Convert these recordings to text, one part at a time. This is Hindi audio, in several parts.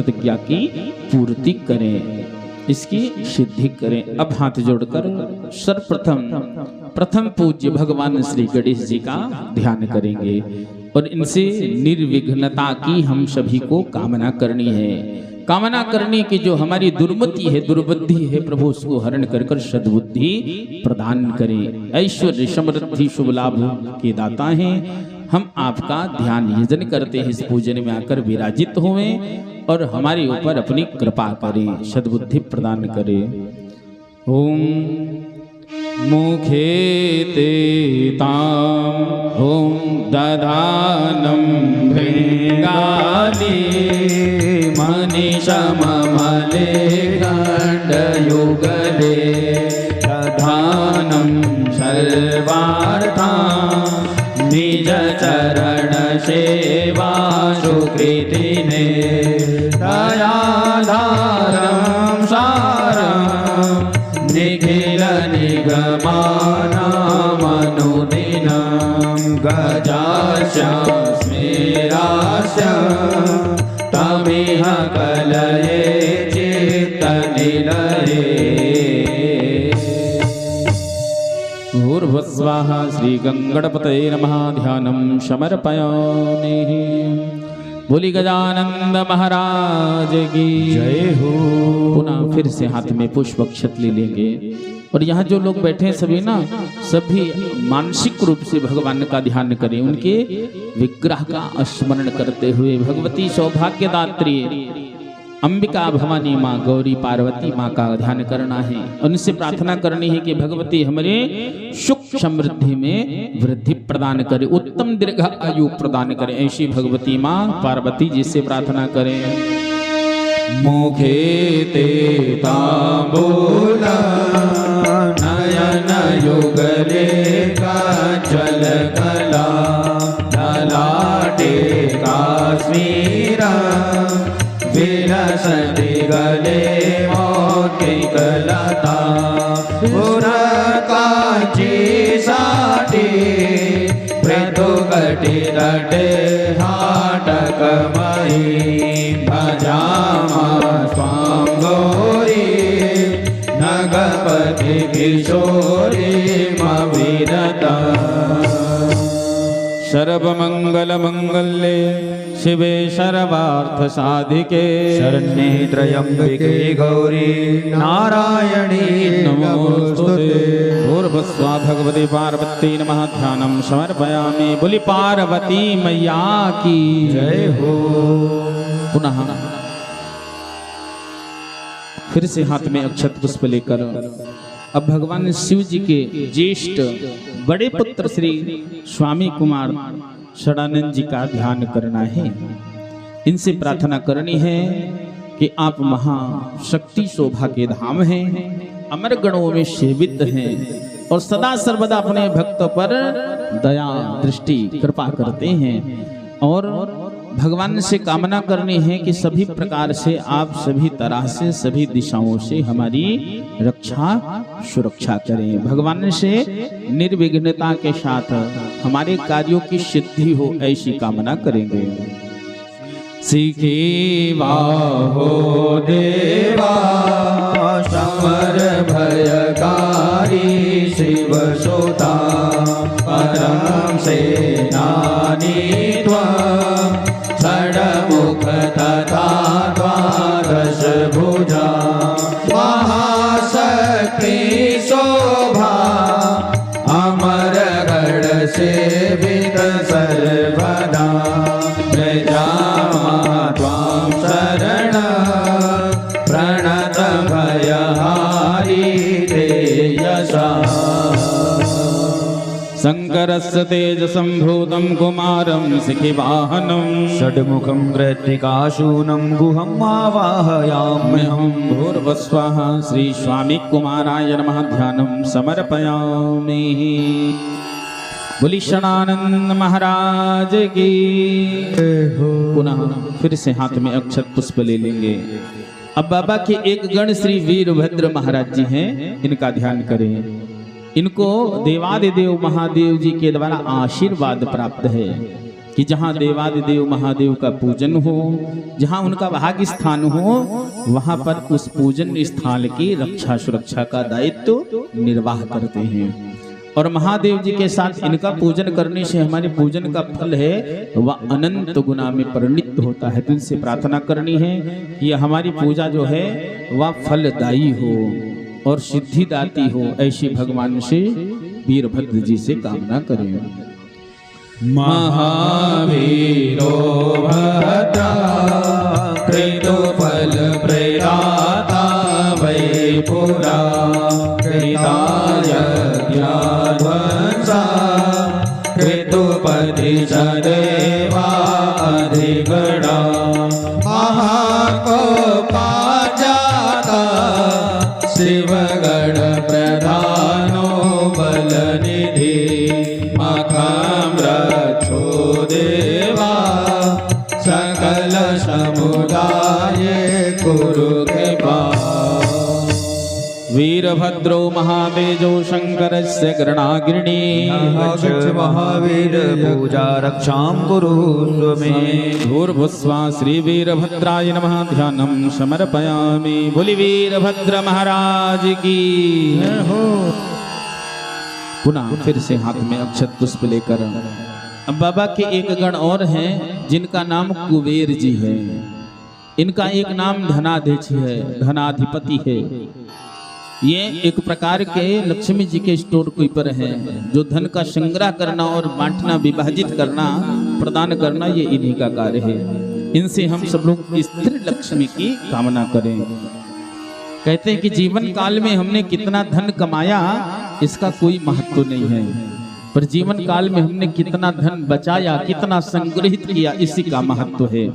प्रतिज्ञा की पूर्ति करें, इसकी सिद्धि करें। अब हाथ जोड़कर सर्वप्रथम पूज्य भगवान श्री गणेश जी का ध्यान करेंगे और इनसे निर्विघ्नता की हम सभी को कामना करनी है। कामना करने की जो हमारी दुर्मति है, दुर्बुद्धि है, प्रभु उसको हरण कर कर सद्बुद्धि प्रदान करें। ऐश्वर्य समृद्धि शुभ लाभ के दाता हैं। हम आपका ध्यान यजन करते हैं, इस पूजन में आकर विराजित हुए और हमारे ऊपर अपनी कृपा करें, सद्बुद्धि प्रदान करें। ओम मुखे ते ताम ओम दधानम भृंगाली मनीषममले गण्डयुगले दधानम सर्वार्था निज चरण सेवा सुकृतिने दयाधारं सारं निखिल निगमानामनुदिनं गजास्य स्मेरास्य तमिह कलये चित्तनिलये। भूर्भुवस्वाहा श्री गंगणपतये नमः। ध्यानं समर्पयामि। बोली गजानंद महाराज की जय हो। पुनः फिर से हाथ में पुष्प अक्षत ले लेंगे और यहाँ जो लोग बैठे हैं सभी ना, सभी मानसिक रूप से भगवान का ध्यान करें, उनके विग्रह का स्मरण करते हुए भगवती सौभाग्यदात्री अंबिका भवानी माँ गौरी पार्वती माँ का ध्यान करना है। उनसे प्रार्थना करनी है कि भगवती हमारे सुख समृद्धि में वृद्धि प्रदान करे, उत्तम दीर्घ आयु प्रदान करे। ऐसी भगवती माँ पार्वती जी से प्रार्थना करें। मुखे ते तांबूला नयन युगले कांचन कला ललाटे काश्मीरा विलसति गले मौक्तिकलता पुरकांची साटी मृदुकटि तटे हाटकमयी भजामा स्वां गौरी नगपति किशोरी मविरता। सर्वमंगलमंगल्ये शिवे सर्वार्थ साधिके शरण्ये त्र्यंबके गौरी नारायणी नमोस्तुते। भूर्भुवस्वा भगवती पार्वती नमः। ध्यानं समर्पयामि। बोली पार्वती मैया की जय हो। पुनः फिर से हाथ में अक्षत पुष्प लेकर अब भगवान शिव जी के ज्येष्ठ बड़े पुत्र श्री स्वामी कुमार षडानंद जी का ध्यान करना है। इनसे प्रार्थना करनी है कि आप महाशक्ति शोभा के धाम हैं, अमर गणों में सेवित हैं और सदा सर्वदा अपने भक्तों पर दया दृष्टि कृपा करते हैं। और भगवान से कामना करनी है कि सभी प्रकार से आप सभी तरह से सभी दिशाओं से हमारी रक्षा सुरक्षा करें। भगवान से निर्विघ्नता के साथ हमारे कार्यों की सिद्धि हो, ऐसी कामना करेंगे। सीखी बाहो देवा समर भयकारी शिव सोता परम से नानी षड्मुख तथा द्वादश भुजा महाशक्ति शोभा अमर गढ़ सेवित सर्वदा प्रजामा त्वां शरण प्रणत भयहारी तेजसा। शंकरस्य तेज संभूतं कुमारं शिखिवाहनं षड्मुखं कृत्तिकाशूनं गुहं आवाहयाम्यहं। भूर्भुवस्वाः श्री स्वामी कुमाराय नमः। ध्यानं समर्पयामि। बोली षडानंद महाराज की। पुनः फिर से हाथ में अक्षत पुष्प ले लेंगे। अब बाबा के एक गण श्री वीरभद्र महाराज जी हैं, इनका ध्यान करें। इनको देवादिदेव महादेव जी के द्वारा आशीर्वाद प्राप्त है। कि जहाँ देवादिदेव महादेव का पूजन हो, जहाँ उनका भाग्य स्थान हो, वहाँ पर उस पूजन स्थान की रक्षा सुरक्षा का दायित्व निर्वाह करते हैं। और महादेव जी के साथ इनका पूजन करने से हमारे पूजन का फल है वह अनंत गुना में परिणित होता है। तो इनसे प्रार्थना करनी है कि हमारी पूजा जो है वह फलदायी हो और सिद्धिदाती हो। ऐसी भगवान से वीरभद्र जी से कामना करें। महावीरो भद्रा कृतोफल प्रदाता वै पुरा कृतायज्ञाध्वंसा कृतोपति सदेवा अधिगणा महाकोपा जाता शिवगण प्रधानो बलनिधि देवा सकल समुदाय कुरु कृपा। वीरभद्रो महातेजो शंकरस्य गृणागिरणी महावीर पूजा रक्षां कुरु मे। भूर्भुस्वा श्री वीरभद्राय नमः ध्यानं समर्पयामि। बोली वीरभद्र महाराज की। पुनः फिर से हाथ में अक्षत पुष्प लेकर अब बाबा के एक गण और हैं जिनका नाम कुबेर जी है। इनका एक नाम धनाध्यक्ष है, धनाधिपति है। ये एक प्रकार के लक्ष्मी जी के स्टोर कीपर हैं, जो धन का संग्रह करना और बांटना, विभाजित करना, प्रदान करना, ये इन्हीं का कार्य है। इनसे हम सब लोग स्थिर लक्ष्मी की कामना करें। कहते हैं कि जीवन काल में हमने कितना धन कमाया इसका कोई महत्व नहीं है, पर जीवन काल में हमने कितना धन बचाया, कितना संग्रहित किया, इसी का महत्व है।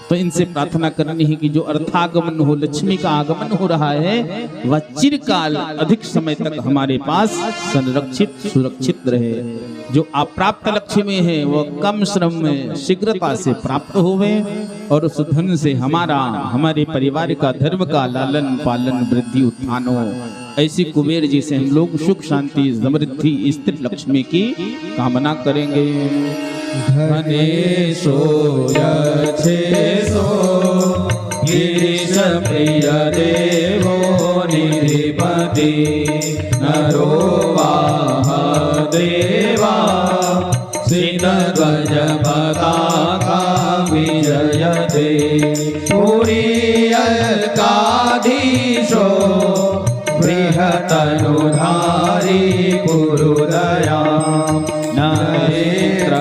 तो इनसे प्रार्थना करनी है कि जो अर्थागमन हो, लक्ष्मी का आगमन हो रहा है, वह चिरकाल अधिक समय तक हमारे पास संरक्षित सुरक्षित रहे। जो अप्राप्त लक्ष्मी है वह कम श्रम में शीघ्रता से प्राप्त होवे और उस धन से हमारा, हमारे परिवार का, धर्म का लालन पालन, वृद्धि उत्थान हो। ऐसी कुबेर जी से हम लोग सुख शांति समृद्धि स्थिर लक्ष्मी की कामना करेंगे। धनेशो यच्छेसो गिरीश प्रिय देवो निधिपति नरो वाह देवा सिद्ध गज पताका विजयते पुरीयल्काधीशो बृहतनुधारी गुरुदया नरेन्द्र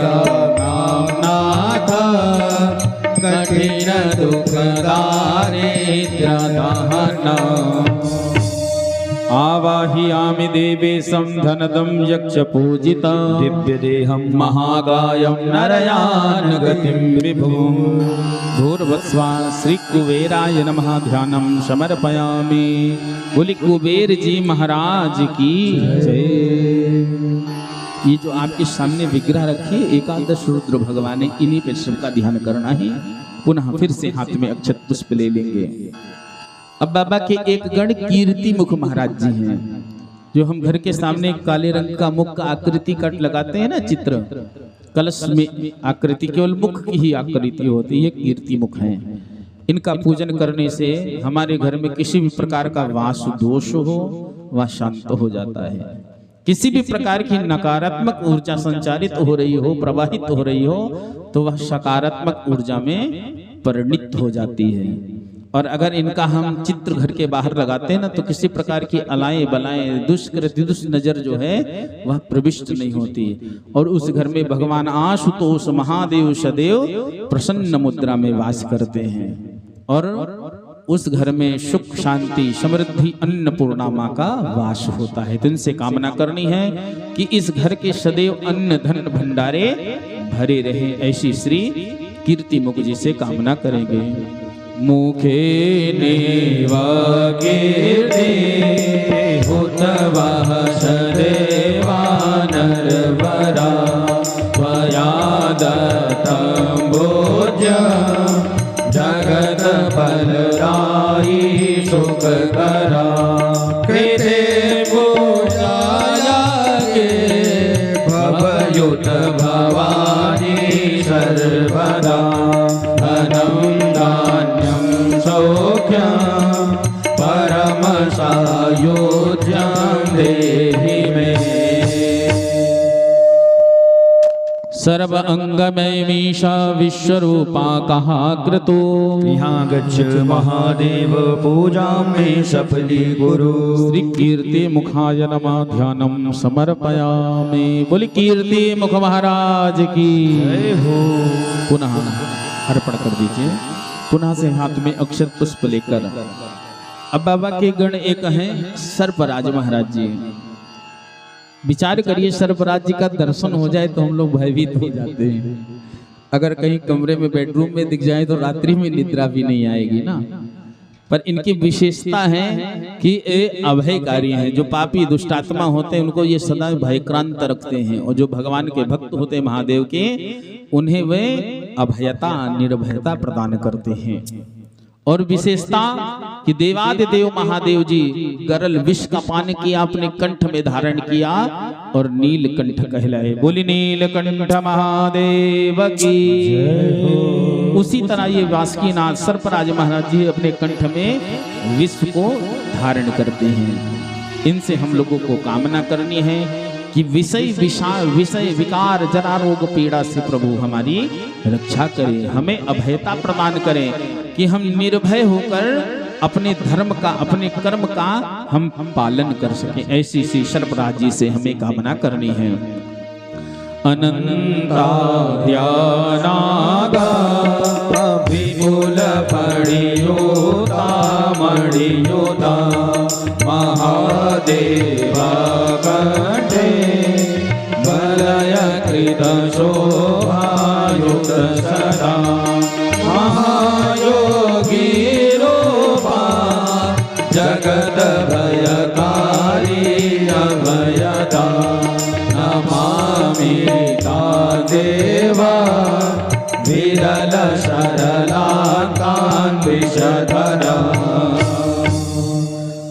नाथ कठिन दुख दारिद्र दहन। आवाहयामि देवेशं धनदं यक्ष पूजिता दिव्य देहं महागायं नरयान गतिं विभुं। भूर्भुस्वा श्री कुबेराय नमः ध्यानं समर्पयामि। बोली कुबेर जी महाराज की जय। ये जो आपके सामने विग्रह रखी एकादश रुद्र भगवान है, इन्हीं पे सबका ध्यान करना है। पुनः फिर से हाथ में अक्षत पुष्प ले लेंगे। अब बाबा के एक गण कीर्ति मुख महाराज जी हैं, जो हम घर के सामने काले रंग का मुख का आकृति कट लगाते हैं ना, चित्र कलश में आकृति, केवल मुख की ही आकृति होती है, कीर्ति मुख है। इनका पूजन करने से हमारे घर में किसी भी प्रकार का वास दोष हो वह शांत हो जाता है। किसी भी प्रकार की नकारात्मक ऊर्जा संचारित हो रही हो, प्रवाहित हो रही हो, तो वह सकारात्मक ऊर्जा में परिणित हो जाती है। और अगर इनका हम चित्र घर के बाहर लगाते हैं ना, तो किसी प्रकार की अलाएं बलाएं, दुष्कृत दुष्ट नजर जो है वह प्रविष्ट नहीं होती। और उस घर में भगवान आशुतोष महादेव सदैव प्रसन्न मुद्रा में वास करते हैं। और उस घर में सुख शांति समृद्धि अन्नपूर्णा माँ का वास होता है। तो इनसे कामना करनी है कि इस घर के सदैव अन्न धन भंडारे भरे रहे। ऐसी श्री कीर्ति मुख जी से कामना करेंगे। मुखे नेव कीर्ति हुतवः सदेवा नरवरा त्वया दत्तं भोज्यं जगत फलदायी सुखकरा कृते पूजाया के भवयुत भवानी परम सायुज्यं देहि मे। सर्व अंगमयमीशा विश्वरूपा कहा कृतो। यहाँ गच्छ महादेव पूजा में सफली गुरु। श्री कीर्ति मुखाय नमः ध्यानम समर्पयामि। बोली कीर्ति मुख महाराज की जय हो। पुनः अर्पण कर दीजिए। पुनः से हाथ में अक्षर पुष्प लेकर अब बाबा के गण एक हैं सर्पराज महाराज जी। विचार करिए, सर्पराज जी का दर्शन हो जाए तो हम लोग भयभीत हो जाते हैं। अगर कहीं कमरे में बेडरूम में दिख जाए तो रात्रि में निद्रा भी नहीं आएगी ना। पर इनकी विशेषता है कि ये अभयकारी हैं। जो पापी दुष्टात्मा होते हैं उनको ये सदा भयक्रांत रखते हैं, और जो भगवान के भक्त होते हैं महादेव के, उन्हें वे अभयता निर्भयता प्रदान करते हैं। और विशेषता कि देवादिदेव महादेव जी गरल विष का पान किया, अपने कंठ में धारण किया और नीलकंठ कहलाए। बोली नीलकंठ महादेव की। उसी तरह ये वासुकीनाथ सर्पराज महाराज जी अपने कंठ में विष को धारण करते हैं। इनसे हम लोगों को कामना करनी है कि विषय विकार जरा रोग पीड़ा से प्रभु हमारी रक्षा करे, हमें अभयता प्रदान करें कि हम निर्भय होकर अपने धर्म का अपने कर्म का हम पालन कर सकें। ऐसी सी सर्पराज जी से हमें कामना करनी है। अनंता ध्यानागा विपुल पड़ियोता मणियोता महादेवा कंठे बलय कृत शोभायुक्त सदा महायोगी रूपा जगत भयकारी अभयदा नमामि ता देवा विरल सरलाकान् विषधरा।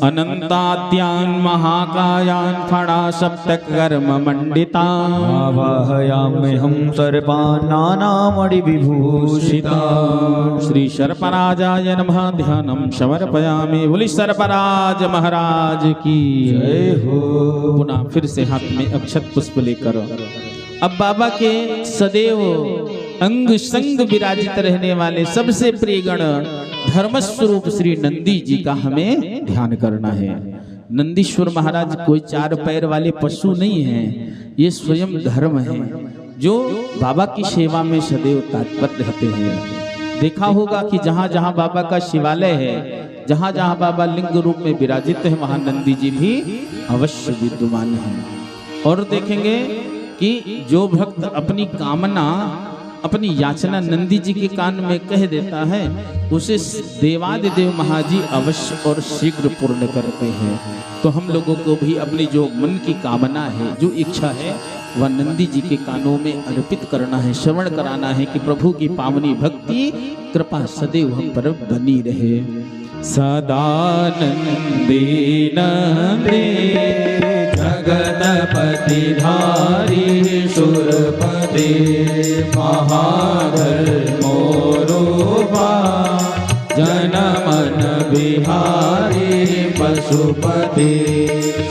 अनंताद्यान महाकायान फणा सप्तकर्म मंडितान आवाहयाम्यहं सर्पान् नानामणिविभूषितान्। श्री सर्पराजाय नमः ध्यानम समर्पयामि। बोली सर्पराज महाराज की जय हो। पुनः फिर से हाथ में अक्षत पुष्प लेकर अब बाबा के सदैव अंग संग विराजित रहने वाले सबसे प्रिय गण धर्म स्वरूप श्री नंदी जी का हमें ध्यान करना है। नंदीश्वर महाराज कोई चार पैर वाले पशु नहीं हैं, ये स्वयं धर्म है जो बाबा की सेवा में सदैव तत्पर रहते हैं। देखा होगा कि जहाँ जहाँ बाबा का शिवालय है, जहाँ जहाँ बाबा लिंग रूप में विराजित है, वहाँ नंदी जी भी अवश्य विद्यमान हैं। और देखेंगे कि जो भक्त अपनी कामना अपनी याचना नंदी जी के कान में कह देता है, उसे देवादिदेव महाजी अवश्य और शीघ्र पूर्ण करते हैं। तो हम लोगों को भी अपनी जो मन की कामना है, जो इच्छा है, वह नंदी जी के कानों में अर्पित करना है, श्रवण कराना है कि प्रभु की पावनी भक्ति कृपा सदैव हम पर बनी रहे। सदानंदी नंदे जगतपति धारी सुरपति महाधर्मो रूपा जनमन बिहारी पशुपति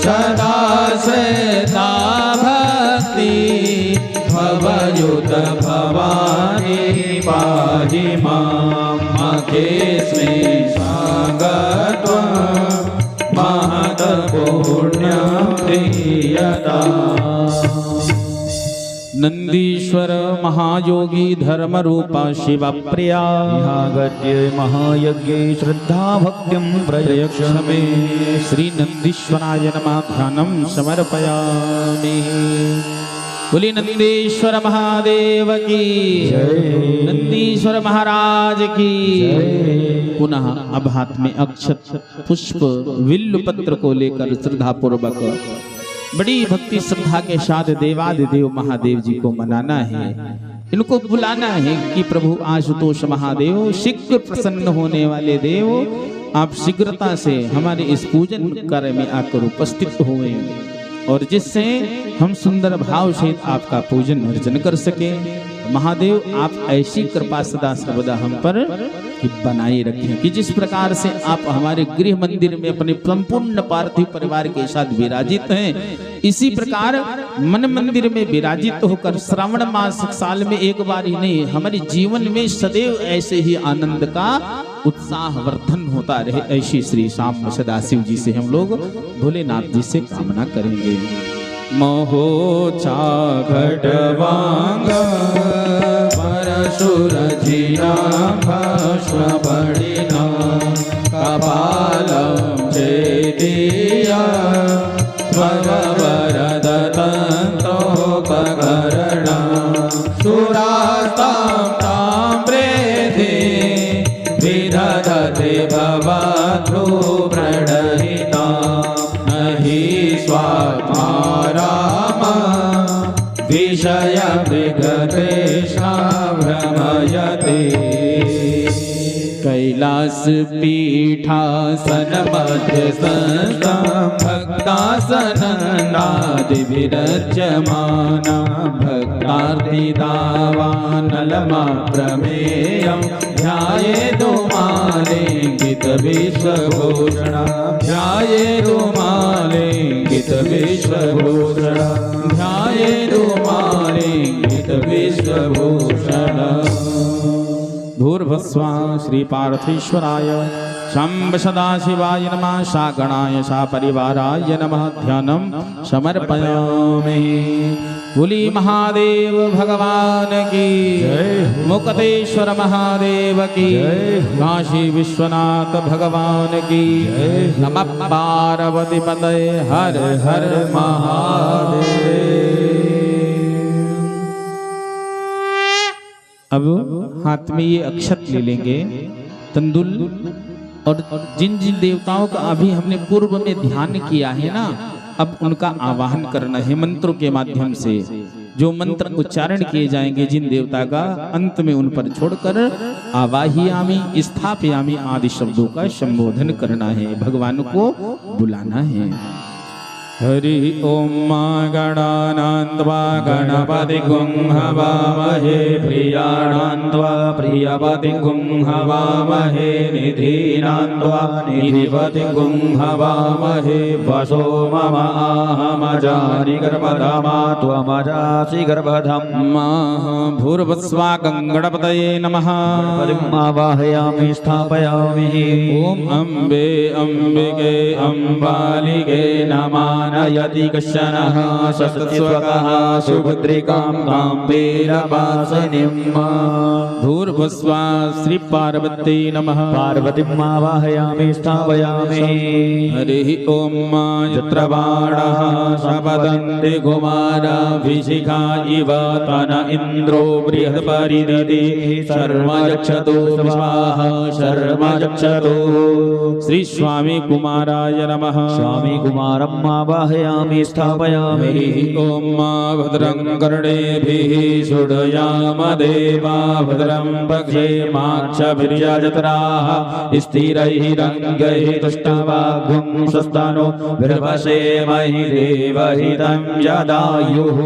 सदा सदा भक्ति भवयुत भवानी पाहि मां मखेस्मि स्वागतं महत पुण्यं प्रियता। नंदीश्वर महायोगी धर्म रूपा शिव प्रिया गद्ये महायज्ञे श्रद्धा भक्तिं प्रयक्ष मे। श्री नंदीश्वराय नमः ध्यानम समर्पयामि। बोली नंदीश्वर महादेव की जय। नंदीश्वर महाराज की जय। पुनः अब हाथ में अक्षत पुष्प विल्ल पत्र को लेकर श्रद्धा पूर्वक बड़ी भक्ति श्रद्धा के साथ देवादिदेव महादेव जी को मनाना है, इनको बुलाना है कि प्रभु आशुतोष महादेव शीघ्र प्रसन्न होने वाले देव, आप शीघ्रता से हमारे इस पूजन कार्य में आकर उपस्थित हुए और जिससे हम सुंदर भाव से आपका पूजन अर्चन कर सके। महादेव आप ऐसी कृपा सदा सर्वदा हम पर कि बनाए रखें कि जिस प्रकार से आप हमारे गृह मंदिर में अपने संपूर्ण पार्थिव परिवार के साथ विराजित हैं, इसी प्रकार मन मंदिर में विराजित होकर श्रावण मास साल में एक बार ही नहीं, हमारे जीवन में सदैव ऐसे ही आनंद का उत्साह वर्धन होता रहे। ऐसी श्री श्याम सदाशिव जी से हम लोग भोलेनाथ जी से कामना करेंगे। मोहो खटवांग परशुर जिया भस्म बड़िना कपालम चेदिया भगवरद तंत्रोपकरणा सुरास्तां ताम्रेधि विदधते भवतु प्रणहिता नहि स्वात्मारामा विषय विगतेषा भ्रमयते। कैलास पीठासन मध्य संस्थं भक्तासननादि विरज्यमाना भक्तार्थितावानलमा प्रमेयं ध्यायेतो मालिंगित विश्वभूषणा ध्यायेतो मालिंगित विश्वभूषणा ध्यायेतो मालिंगित विश्वभूषणा। भूर्भस्वा श्री पार्थेश्वराय शंभ सदाशिवाय नमः शागणाय सा परिवाराय नमः ध्यानं समर्पयामि। बोली महादेव भगवान की मुक्तेश्वर महादेव की काशी विश्वनाथ भगवान की नमः पार्वती पतये हर हर महादेव। अब हाथ में ये अक्षत ले लेंगे तंदुल, और जिन जिन देवताओं का अभी हमने पूर्व में ध्यान किया है ना, अब उनका आवाहन करना है मंत्रों के माध्यम से। जो मंत्र उच्चारण किए जाएंगे जिन देवता का, अंत में उन पर छोड़कर आवाहियामि स्थापयामि आदि शब्दों का संबोधन करना है, भगवान को बुलाना है। हरि ओम गणानान्त्वा गणपतिगुं हवामहे प्रियाणान्त्वा प्रियपतिगुं हवामहे निधीनान्त्वा निधिपतिगुं हवामहे वसो मम आहमजानि गर्भधामा त्वमजासि गर्भधम्। भूर्भुवस्वा गणपतये नमः। आवाहयामि स्थापयामि। ओम अम्बे अम्बिके अम्बालिके नमः। नयति कश्चनः सत्स्वकः सुभद्रिकां काम्बीरवासिनीम्। भूर्भुवस्वा श्री पार्वती नमः। पार्वतीम् आवाहयामि स्थापयामि। हरिः ओम यत्र बाणः शपदन्ति कुमाराभिषिका इव तन इन्द्रो बृहत्परिदधि शर्म यक्षतु स्वाहा शर्म यक्षतु। श्री स्वामी कुमाराय नमः। स्वामी कुमारम् आवाहयामि स्थापयामि। ओम भद्रं कर्णेभिः शृणुयाम देवा भद्रं पक्षेमाक्षभिर्यजत्राः स्थिरैरङ्गैः तुष्टवाग्गुं स्वस्तानो बिर्भसेमहि देवहितं यदायुः।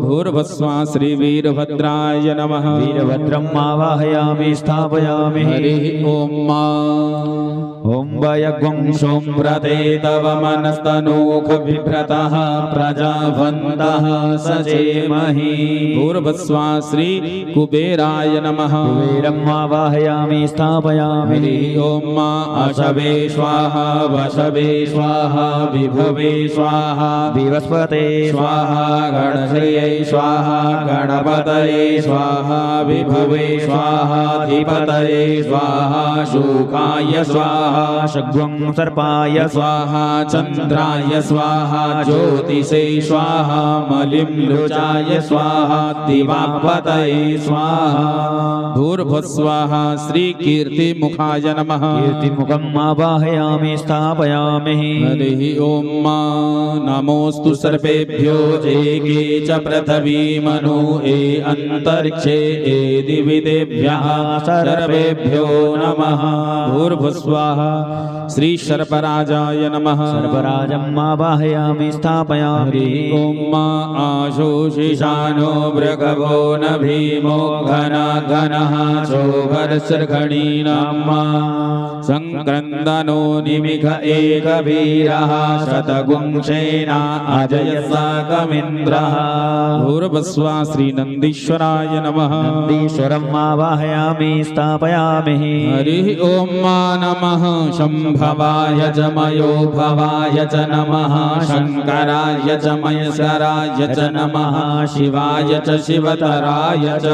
भूर्भुवस्वा श्री वीरभद्राय नमः। वीरभद्रम् आवाहयामि स्थापयामि। हरिः ओम ओम वयग्वं सोम्रते तव मनस्तनूख बिभ्रतः प्रजावन्तः सचेमहि। भूर्भुवस्वा श्री कुबेराय नमः। कुबेरम् आवाहयामि स्थापयामि। हरिः ओम अशवे स्वाहा वशवे स्वाहा विभवे स्वाहा विवस्वते स्वाहा गणश्रियै स्वाहा गणपतये स्वाहा विभवे स्वाहा धिपतये स्वाहा शुकाय स्वाहा शग्वं सर्पाय स्वाहा चंद्राय स्वाहा ज्योतिषे स्वाहा मलिम्लुचाय स्वाहा दिवापतये स्वाहा। भूर्भुवस्वाहा श्री कीर्ति मुखाय नमः। कीर्तिमुखम् आवाहयामि स्थापयामि। हरिः ओम नमोस्तु सर्वेभ्यो जे के च पृथ्वी मनु ए अंतरिक्षे ए दिवि देव्यः सर्वेभ्यो नमः। भूर्भुवस्वाहा श्री सर्पराजाय नमः। सर्पराजम् आवाहयामि वाहयामि स्थापयामि ओम मा आशोषिषानो भृगवो न भीमो घन घनः शोभर्षर्घणीनाम्मा संक्रन्दनो निमिष एकवीरः शतगुंशेना अजयसाकमिन्द्रः भूर्भुवस्वा श्रीनन्दीश्वराय नमः नन्दीश्वरम् आवाहयामि स्थापयामि हरिः ओम मा नमः शम्भवाय च मयोभवाय च नमः शङ्कराय च महेश्वराय च नमः शिवाय च शिवतराय च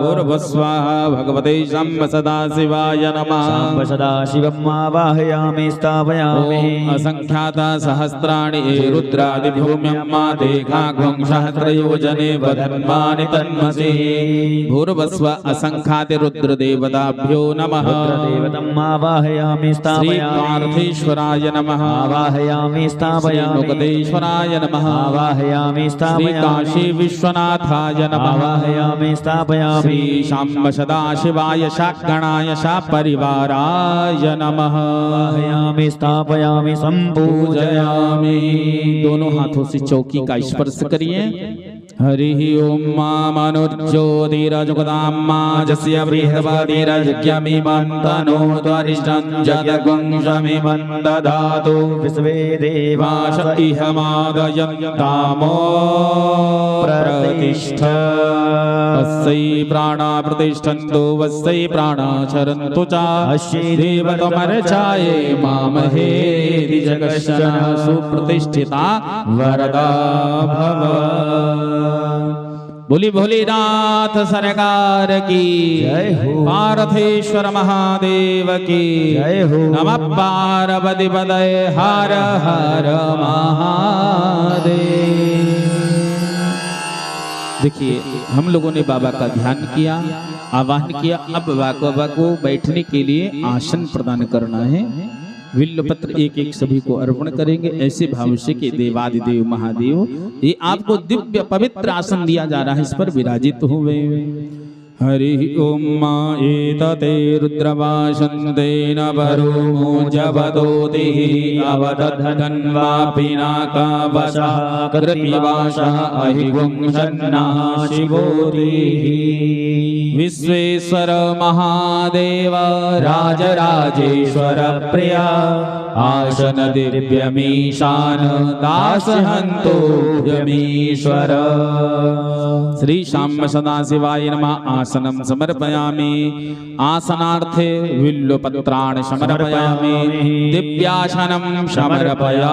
भूर्भुवस्वाहा भगवते शम्भ सदाशिवाय नमः साम्ब सदाशिवम् आवाहयामि स्थापयामि ओम असंख्याता सहस्राणि ये रुद्रादिभूम्यम्मा देखाघ्वं सहस्रयोजने वधन्मानि तन्मसि भूर्भुवस्व असंख्याति रुद्रदेवताभ्यो नमः रुद्रदेवतम् आवाहयामि श्री स्थापयामि पार्थेश्वराय नमः आवाहयामि स्थापयामि नुकदेश्वराय नमः आवाहयामि श्री स्थापयामि काशी विश्वनाथाय नमः आवाहयामि स्थापयामि श्री शाम्ब सदाशिवाय शागणाय परिवाराय नमः आवाहयामि स्थापयामि पूजयामि। दोनों हाथों से चौकी का स्पर्श करिए। हरिः ओम मा मनुज्योतिरजुगदां मा जस्य बृहस्पतिरयज्ञमिमं तनोत्वरिष्ठं जगद्वंशमिमं ददातु विश्वे देवास वाश इह मादयन्तामो प्रतिष्ठा वस्यै प्राणा प्रतिष्ठन्तु वस्यै प्राणा चरन्तु च अश्यै देवतमर्चाये मामहेति जगश्चन सुप्रतिष्ठिता वरदा भव। बोली भोलेनाथ सरकार की जय हो। पार्थेश्वर महादेव की जय हो। नमः पार्वती पतये हर हर महादेव। देखिए हम लोगों ने बाबा का ध्यान किया, आवाहन किया। अब बाबा को बैठने के लिए आसन प्रदान करना है। विल्लपत्र एक एक सभी को अर्पण करेंगे ऐसे भाव से कि देवादिदेव महादेव ये आपको दिव्य पवित्र आसन दिया जा रहा है, इस पर विराजित हुए। हरि ओम मा एतते रुद्रवासन्तेन वरो जवदोति अवदधन्वा पिनाकवशः कृतिवासः अहिगुंसन्नः शिवोतिः। विश्वेश्वर महादेव राजराजेश्वर प्रिया आसन दिव्यमीशान दासहन्तो यमीश्वर। श्री शाम्ब सदाशिवाय नमः। आसनं समर्पयामि। आसनार्थे विल्लपत्राणि समर्पयामि। दिव्यासनं समर्पयामि।